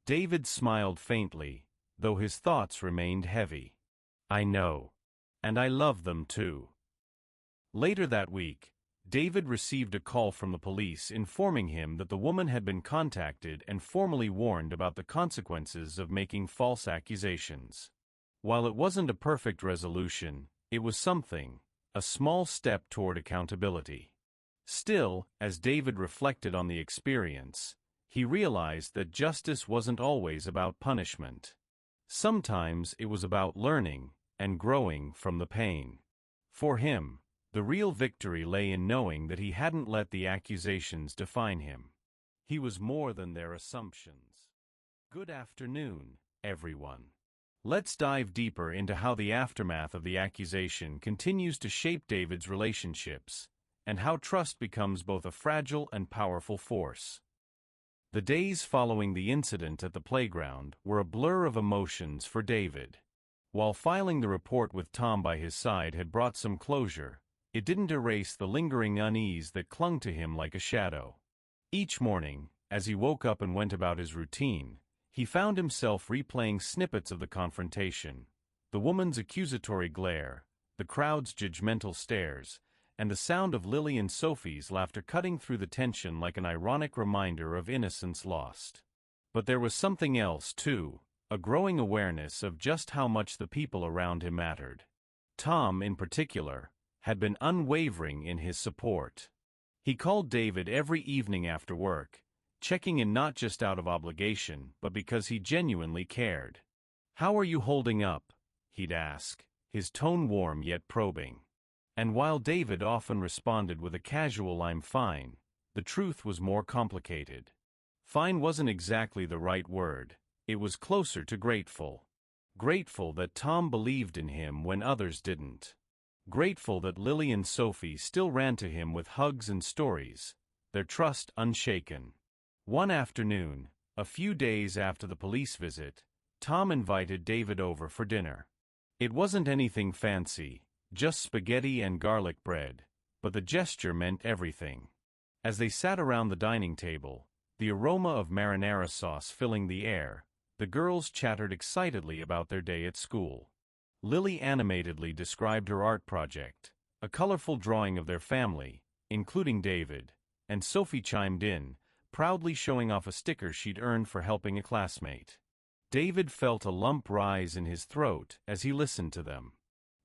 David smiled faintly, though his thoughts remained heavy. "I know. And I love them too." Later that week, David received a call from the police informing him that the woman had been contacted and formally warned about the consequences of making false accusations. While it wasn't a perfect resolution, it was something, a small step toward accountability. Still, as David reflected on the experience, he realized that justice wasn't always about punishment. Sometimes it was about learning and growing from the pain. For him, the real victory lay in knowing that he hadn't let the accusations define him. He was more than their assumptions. Good afternoon, everyone. Let's dive deeper into how the aftermath of the accusation continues to shape David's relationships, and how trust becomes both a fragile and powerful force. The days following the incident at the playground were a blur of emotions for David. While filing the report with Tom by his side had brought some closure, it didn't erase the lingering unease that clung to him like a shadow. Each morning, as he woke up and went about his routine, he found himself replaying snippets of the confrontation, the woman's accusatory glare, the crowd's judgmental stares, and the sound of Lily and Sophie's laughter cutting through the tension like an ironic reminder of innocence lost. But there was something else, too, a growing awareness of just how much the people around him mattered. Tom, in particular, had been unwavering in his support. He called David every evening after work, checking in not just out of obligation, but because he genuinely cared. "How are you holding up?" he'd ask, his tone warm yet probing. And while David often responded with a casual "I'm fine," the truth was more complicated. Fine wasn't exactly the right word, it was closer to grateful. Grateful that Tom believed in him when others didn't. Grateful that Lily and Sophie still ran to him with hugs and stories, their trust unshaken. One afternoon, a few days after the police visit, Tom invited David over for dinner. It wasn't anything fancy, just spaghetti and garlic bread, but the gesture meant everything. As they sat around the dining table, the aroma of marinara sauce filling the air, the girls chattered excitedly about their day at school. Lily animatedly described her art project, a colorful drawing of their family, including David, and Sophie chimed in, proudly showing off a sticker she'd earned for helping a classmate. David felt a lump rise in his throat as he listened to them.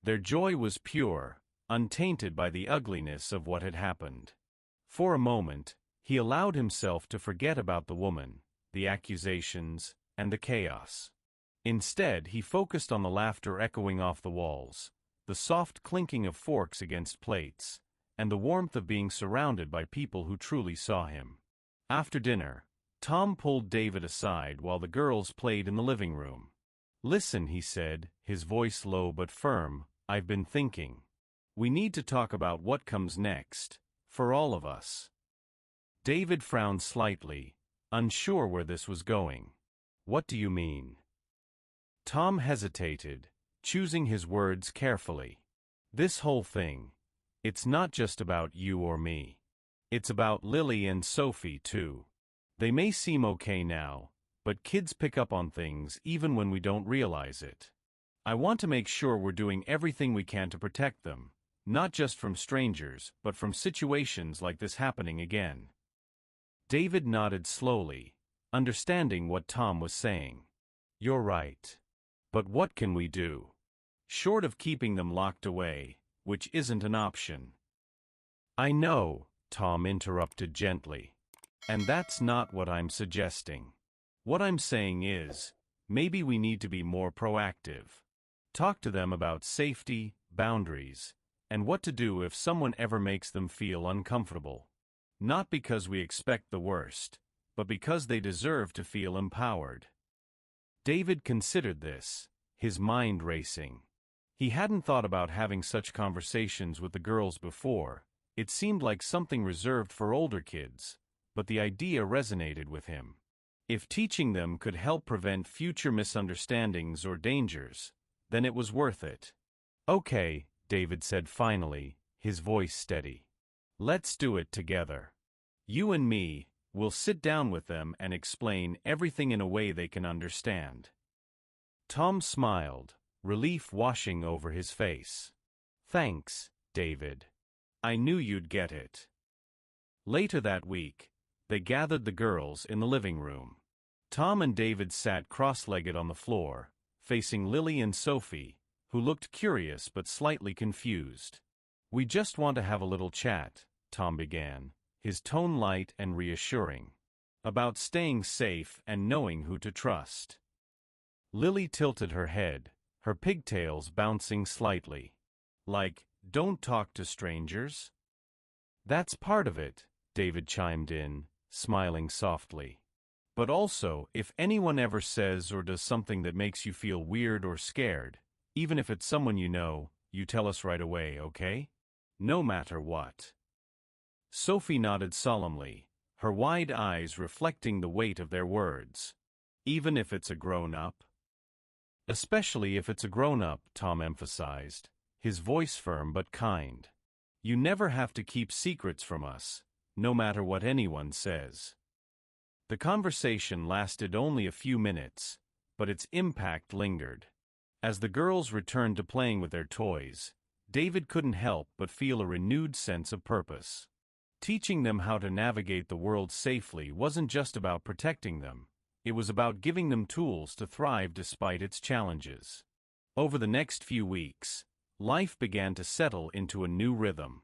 Their joy was pure, untainted by the ugliness of what had happened. For a moment, he allowed himself to forget about the woman, the accusations, and the chaos. Instead, he focused on the laughter echoing off the walls, the soft clinking of forks against plates, and the warmth of being surrounded by people who truly saw him. After dinner, Tom pulled David aside while the girls played in the living room. "Listen," he said, his voice low but firm, "I've been thinking. We need to talk about what comes next, for all of us." David frowned slightly, unsure where this was going. "What do you mean?" Tom hesitated, choosing his words carefully. "This whole thing, it's not just about you or me. It's about Lily and Sophie, too. They may seem okay now, but kids pick up on things even when we don't realize it. I want to make sure we're doing everything we can to protect them, not just from strangers, but from situations like this happening again. David nodded slowly, understanding what Tom was saying. You're right. But what can we do? Short of keeping them locked away, which isn't an option. I know, Tom interrupted gently. And that's not what I'm suggesting. What I'm saying is, maybe we need to be more proactive. Talk to them about safety, boundaries, and what to do if someone ever makes them feel uncomfortable. Not because we expect the worst, but because they deserve to feel empowered. David considered this, his mind racing. He hadn't thought about having such conversations with the girls before. It seemed like something reserved for older kids, but the idea resonated with him. If teaching them could help prevent future misunderstandings or dangers, then it was worth it. Okay, David said finally, his voice steady. Let's do it together. You and me, we'll sit down with them and explain everything in a way they can understand. Tom smiled, relief washing over his face. Thanks, David. I knew you'd get it. Later that week, they gathered the girls in the living room. Tom and David sat cross-legged on the floor, facing Lily and Sophie, who looked curious but slightly confused. We just want to have a little chat, Tom began, his tone light and reassuring. About staying safe and knowing who to trust. Lily tilted her head, her pigtails bouncing slightly. Like, don't talk to strangers? That's part of it, David chimed in, smiling softly. But also, if anyone ever says or does something that makes you feel weird or scared, even if it's someone you know, you tell us right away, okay? No matter what. Sophie nodded solemnly, her wide eyes reflecting the weight of their words. Even if it's a grown-up? Especially if it's a grown-up, Tom emphasized, his voice firm but kind. You never have to keep secrets from us, no matter what anyone says. The conversation lasted only a few minutes, but its impact lingered. As the girls returned to playing with their toys, David couldn't help but feel a renewed sense of purpose. Teaching them how to navigate the world safely wasn't just about protecting them, it was about giving them tools to thrive despite its challenges. Over the next few weeks, life began to settle into a new rhythm.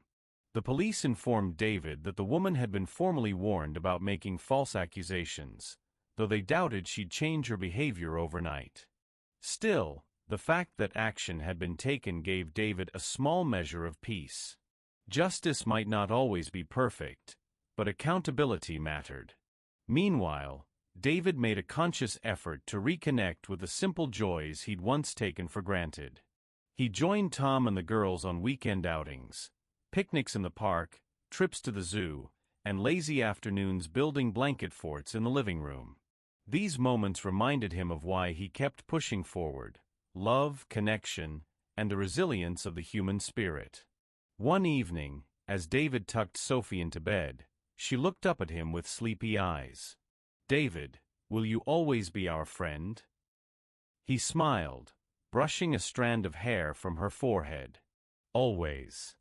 The police informed David that the woman had been formally warned about making false accusations, though they doubted she'd change her behavior overnight. Still, the fact that action had been taken gave David a small measure of peace. Justice might not always be perfect, but accountability mattered. Meanwhile, David made a conscious effort to reconnect with the simple joys he'd once taken for granted. He joined Tom and the girls on weekend outings, picnics in the park, trips to the zoo, and lazy afternoons building blanket forts in the living room. These moments reminded him of why he kept pushing forward: love, connection, and the resilience of the human spirit. One evening, as David tucked Sophie into bed, she looked up at him with sleepy eyes. David, will you always be our friend? He smiled, brushing a strand of hair from her forehead. Always.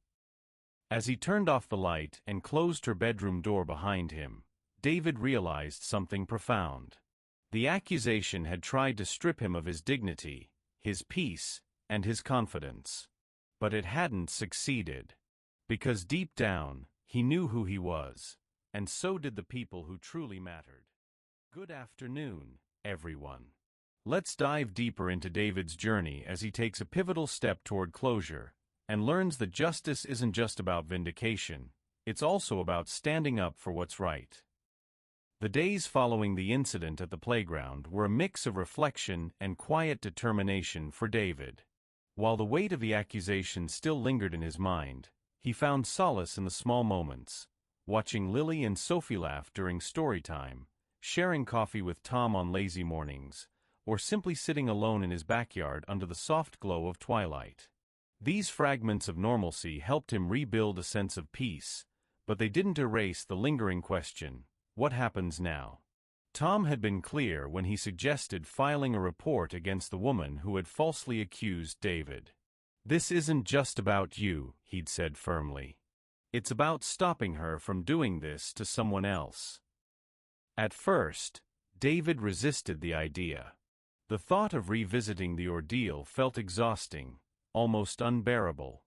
As he turned off the light and closed her bedroom door behind him, David realized something profound. The accusation had tried to strip him of his dignity, his peace, and his confidence. But it hadn't succeeded. Because deep down, he knew who he was, and so did the people who truly mattered. Good afternoon, everyone. Let's dive deeper into David's journey as he takes a pivotal step toward closure, and learns that justice isn't just about vindication, it's also about standing up for what's right. The days following the incident at the playground were a mix of reflection and quiet determination for David. While the weight of the accusation still lingered in his mind, he found solace in the small moments, watching Lily and Sophie laugh during story time, sharing coffee with Tom on lazy mornings, or simply sitting alone in his backyard under the soft glow of twilight. These fragments of normalcy helped him rebuild a sense of peace, but they didn't erase the lingering question, what happens now? Tom had been clear when he suggested filing a report against the woman who had falsely accused David. This isn't just about you, he'd said firmly. It's about stopping her from doing this to someone else. At first, David resisted the idea. The thought of revisiting the ordeal felt exhausting, almost unbearable.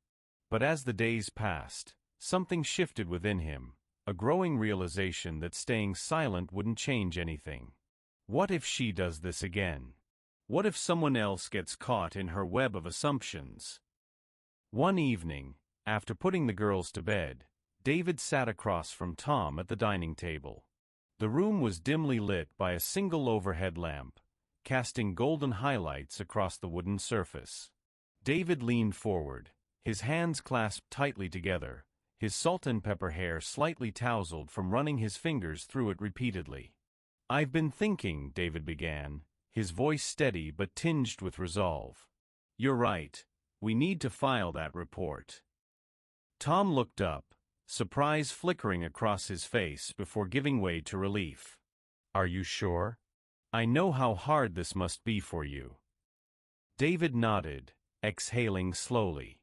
But as the days passed, something shifted within him, a growing realization that staying silent wouldn't change anything. What if she does this again? What if someone else gets caught in her web of assumptions? One evening, after putting the girls to bed, David sat across from Tom at the dining table. The room was dimly lit by a single overhead lamp, casting golden highlights across the wooden surface. David leaned forward, his hands clasped tightly together, his salt and pepper hair slightly tousled from running his fingers through it repeatedly. "I've been thinking," David began, his voice steady but tinged with resolve. "You're right, we need to file that report." Tom looked up, surprise flickering across his face before giving way to relief. "Are you sure? I know how hard this must be for you." David nodded, exhaling slowly.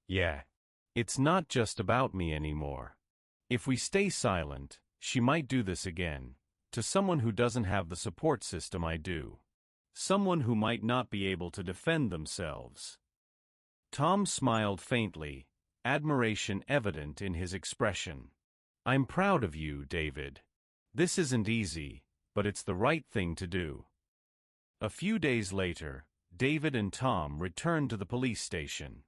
"Yeah. It's not just about me anymore. If we stay silent, she might do this again, to someone who doesn't have the support system I do. Someone who might not be able to defend themselves." Tom smiled faintly, admiration evident in his expression. "I'm proud of you, David. This isn't easy, but it's the right thing to do." A few days later, David and Tom returned to the police station.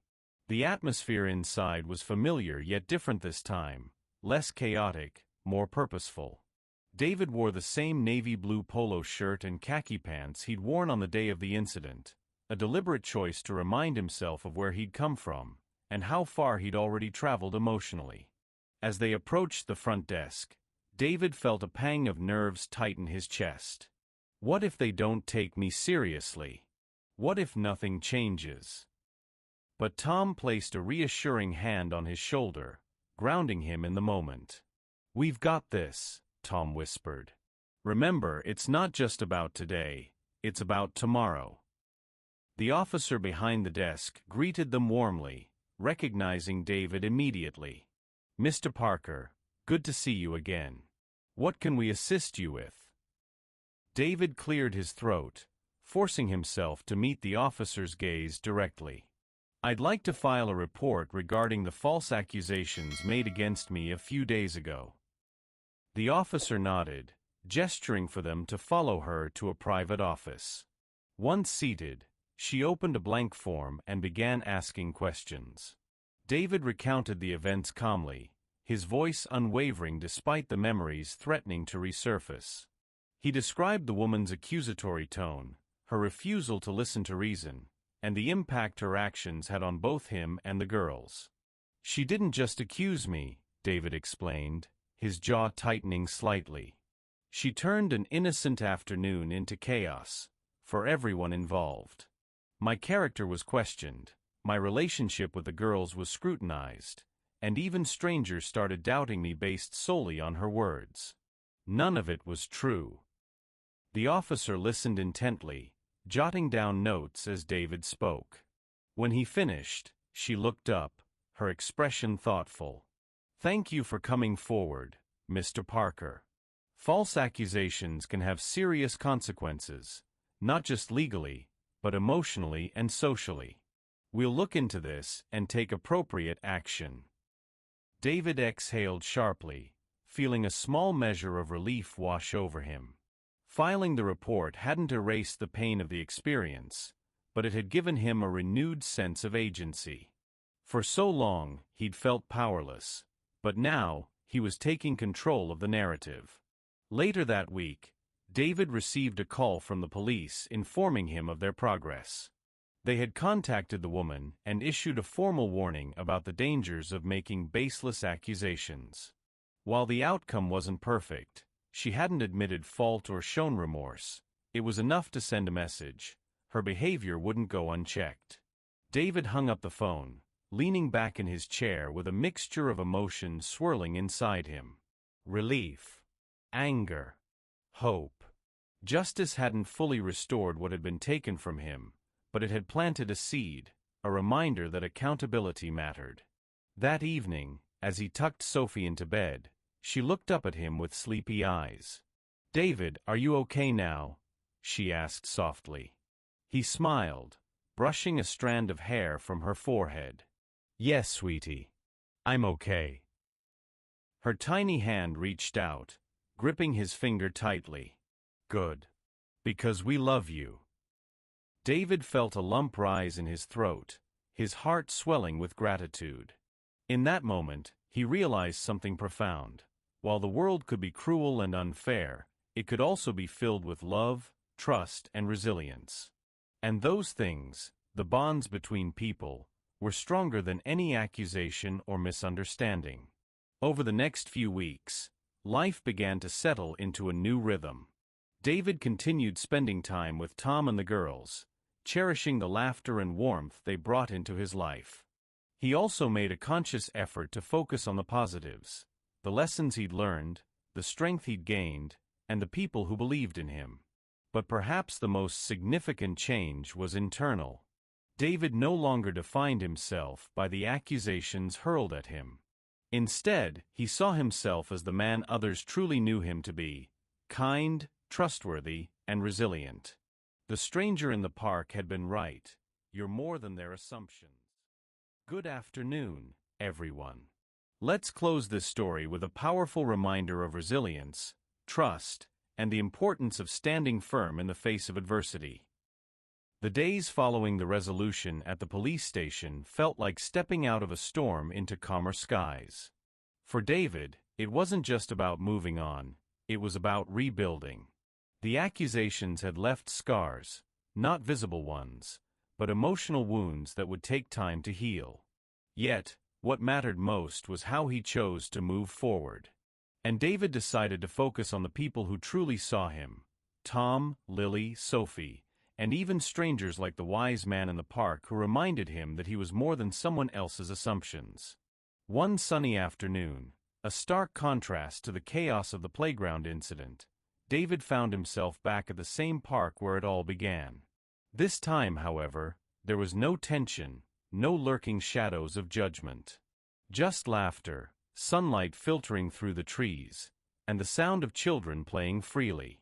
The atmosphere inside was familiar yet different this time, less chaotic, more purposeful. David wore the same navy blue polo shirt and khaki pants he'd worn on the day of the incident, a deliberate choice to remind himself of where he'd come from, and how far he'd already traveled emotionally. As they approached the front desk, David felt a pang of nerves tighten his chest. What if they don't take me seriously? What if nothing changes? But Tom placed a reassuring hand on his shoulder, grounding him in the moment. "We've got this," Tom whispered. "Remember, it's not just about today, it's about tomorrow." The officer behind the desk greeted them warmly, recognizing David immediately. "Mr. Parker, good to see you again. What can we assist you with?" David cleared his throat, forcing himself to meet the officer's gaze directly. "I'd like to file a report regarding the false accusations made against me a few days ago." The officer nodded, gesturing for them to follow her to a private office. Once seated, she opened a blank form and began asking questions. David recounted the events calmly, his voice unwavering despite the memories threatening to resurface. He described the woman's accusatory tone, her refusal to listen to reason, and the impact her actions had on both him and the girls. "She didn't just accuse me," David explained, his jaw tightening slightly. "She turned an innocent afternoon into chaos, for everyone involved. My character was questioned, my relationship with the girls was scrutinized, and even strangers started doubting me based solely on her words. None of it was true." The officer listened intently, jotting down notes as David spoke. When he finished, she looked up, her expression thoughtful. "Thank you for coming forward, Mr. Parker. False accusations can have serious consequences, not just legally, but emotionally and socially. We'll look into this and take appropriate action." David exhaled sharply, feeling a small measure of relief wash over him. Filing the report hadn't erased the pain of the experience, but it had given him a renewed sense of agency. For so long, he'd felt powerless, but now, he was taking control of the narrative. Later that week, David received a call from the police informing him of their progress. They had contacted the woman and issued a formal warning about the dangers of making baseless accusations. While the outcome wasn't perfect, she hadn't admitted fault or shown remorse. It was enough to send a message. Her behavior wouldn't go unchecked. David hung up the phone, leaning back in his chair with a mixture of emotions swirling inside him. Relief, anger, hope. Justice hadn't fully restored what had been taken from him, but it had planted a seed, a reminder that accountability mattered. That evening, as he tucked Sophie into bed, she looked up at him with sleepy eyes. "David, are you okay now?" she asked softly. He smiled, brushing a strand of hair from her forehead. "Yes, sweetie. I'm okay." Her tiny hand reached out, gripping his finger tightly. "Good. Because we love you." David felt a lump rise in his throat, his heart swelling with gratitude. In that moment, he realized something profound. While the world could be cruel and unfair, it could also be filled with love, trust, and resilience. And those things, the bonds between people, were stronger than any accusation or misunderstanding. Over the next few weeks, life began to settle into a new rhythm. David continued spending time with Tom and the girls, cherishing the laughter and warmth they brought into his life. He also made a conscious effort to focus on the positives, the lessons he'd learned, the strength he'd gained, and the people who believed in him. But perhaps the most significant change was internal. David no longer defined himself by the accusations hurled at him. Instead, he saw himself as the man others truly knew him to be: kind, trustworthy, and resilient. The stranger in the park had been right. You're more than their assumptions. Good afternoon, everyone. Let's close this story with a powerful reminder of resilience, trust, and the importance of standing firm in the face of adversity. The days following the resolution at the police station felt like stepping out of a storm into calmer skies. For David, it wasn't just about moving on, it was about rebuilding. The accusations had left scars, not visible ones, but emotional wounds that would take time to heal. Yet, what mattered most was how he chose to move forward. And David decided to focus on the people who truly saw him: Tom, Lily, Sophie, and even strangers like the wise man in the park who reminded him that he was more than someone else's assumptions. One sunny afternoon, a stark contrast to the chaos of the playground incident, David found himself back at the same park where it all began. This time, however, there was no tension, no lurking shadows of judgment. Just laughter, sunlight filtering through the trees, and the sound of children playing freely.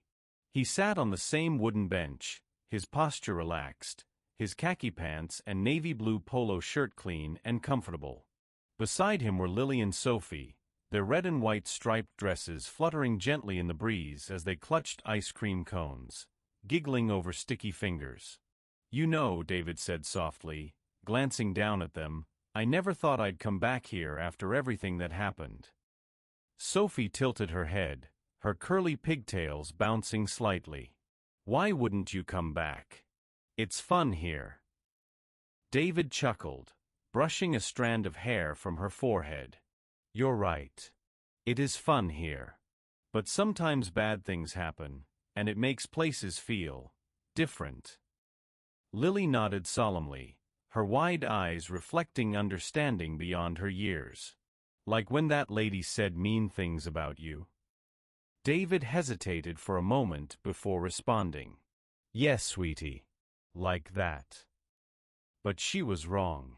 He sat on the same wooden bench, his posture relaxed, his khaki pants and navy blue polo shirt clean and comfortable. Beside him were Lily and Sophie, their red and white striped dresses fluttering gently in the breeze as they clutched ice cream cones, giggling over sticky fingers. "You know," David said softly, glancing down at them, "I never thought I'd come back here after everything that happened." Sophie tilted her head, her curly pigtails bouncing slightly. "Why wouldn't you come back? It's fun here." David chuckled, brushing a strand of hair from her forehead. "You're right. It is fun here. But sometimes bad things happen, and it makes places feel different." Lily nodded solemnly, her wide eyes reflecting understanding beyond her years. "Like when that lady said mean things about you?" David hesitated for a moment before responding. "Yes, sweetie. Like that. But she was wrong."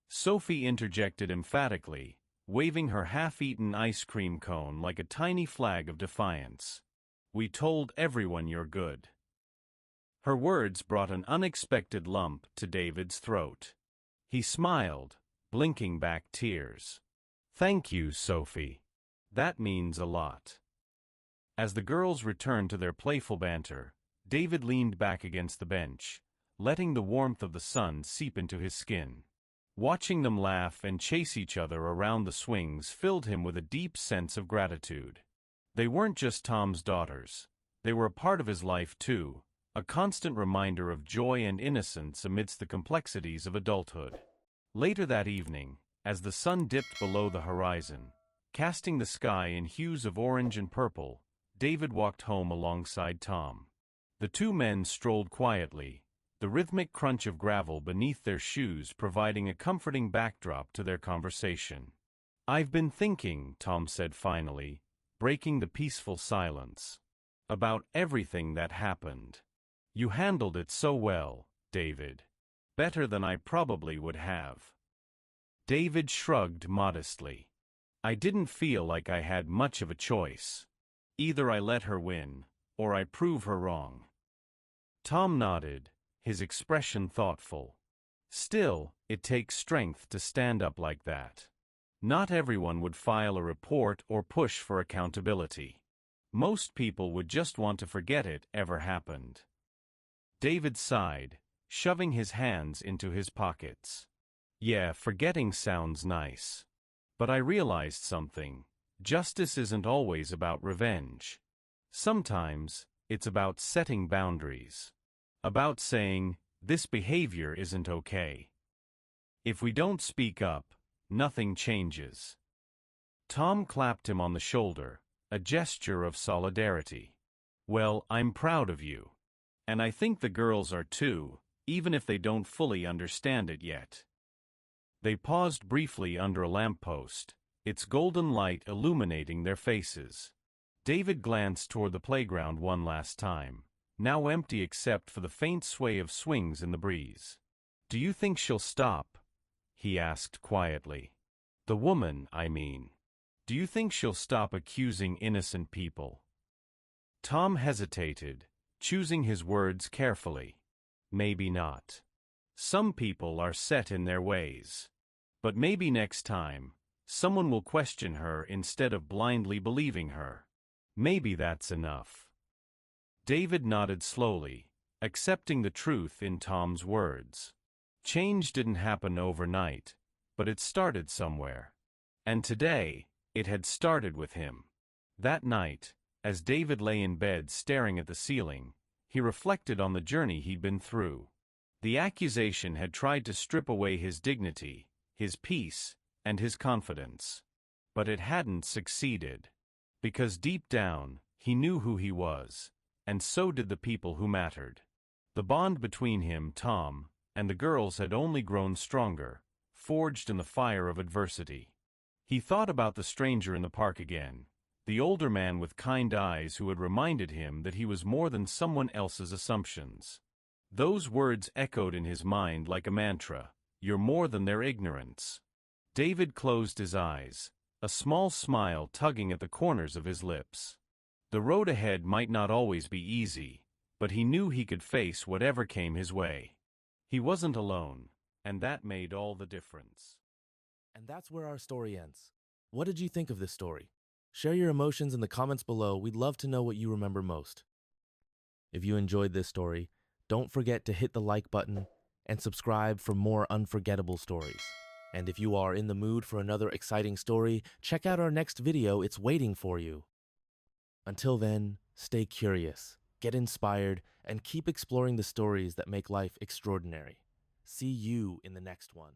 Sophie interjected emphatically, waving her half-eaten ice cream cone like a tiny flag of defiance. "We told everyone you're good." Her words brought an unexpected lump to David's throat. He smiled, blinking back tears. "Thank you, Sophie. That means a lot." As the girls returned to their playful banter, David leaned back against the bench, letting the warmth of the sun seep into his skin. Watching them laugh and chase each other around the swings filled him with a deep sense of gratitude. They weren't just Tom's daughters. They were a part of his life too, a constant reminder of joy and innocence amidst the complexities of adulthood. Later that evening, as the sun dipped below the horizon, casting the sky in hues of orange and purple, David walked home alongside Tom. The two men strolled quietly, the rhythmic crunch of gravel beneath their shoes providing a comforting backdrop to their conversation. "I've been thinking," Tom said finally, breaking the peaceful silence, "about everything that happened. You handled it so well, David. Better than I probably would have." David shrugged modestly. "I didn't feel like I had much of a choice. Either I let her win, or I prove her wrong." Tom nodded, his expression thoughtful. "Still, it takes strength to stand up like that. Not everyone would file a report or push for accountability. Most people would just want to forget it ever happened." David sighed, shoving his hands into his pockets. "Yeah, forgetting sounds nice. But I realized something. Justice isn't always about revenge. Sometimes, it's about setting boundaries. About saying, this behavior isn't okay. If we don't speak up, nothing changes." Tom clapped him on the shoulder, a gesture of solidarity. "Well, I'm proud of you. And I think the girls are too, even if they don't fully understand it yet." They paused briefly under a lamppost, its golden light illuminating their faces. David glanced toward the playground one last time, now empty except for the faint sway of swings in the breeze. "Do you think she'll stop?" he asked quietly. "The woman, I mean. Do you think she'll stop accusing innocent people?" Tom hesitated, choosing his words carefully. "Maybe not. Some people are set in their ways. But maybe next time, someone will question her instead of blindly believing her. Maybe that's enough." David nodded slowly, accepting the truth in Tom's words. Change didn't happen overnight, but it started somewhere. And today, it had started with him. That night, as David lay in bed staring at the ceiling, he reflected on the journey he'd been through. The accusation had tried to strip away his dignity, his peace, and his confidence. But it hadn't succeeded. Because deep down, he knew who he was, and so did the people who mattered. The bond between him, Tom, and the girls had only grown stronger, forged in the fire of adversity. He thought about the stranger in the park again, the older man with kind eyes who had reminded him that he was more than someone else's assumptions. Those words echoed in his mind like a mantra, "You're more than their ignorance." David closed his eyes, a small smile tugging at the corners of his lips. The road ahead might not always be easy, but he knew he could face whatever came his way. He wasn't alone, and that made all the difference. And that's where our story ends. What did you think of this story? Share your emotions in the comments below. We'd love to know what you remember most. If you enjoyed this story, don't forget to hit the like button and subscribe for more unforgettable stories. And if you are in the mood for another exciting story, check out our next video. It's waiting for you. Until then, stay curious, get inspired, and keep exploring the stories that make life extraordinary. See you in the next one.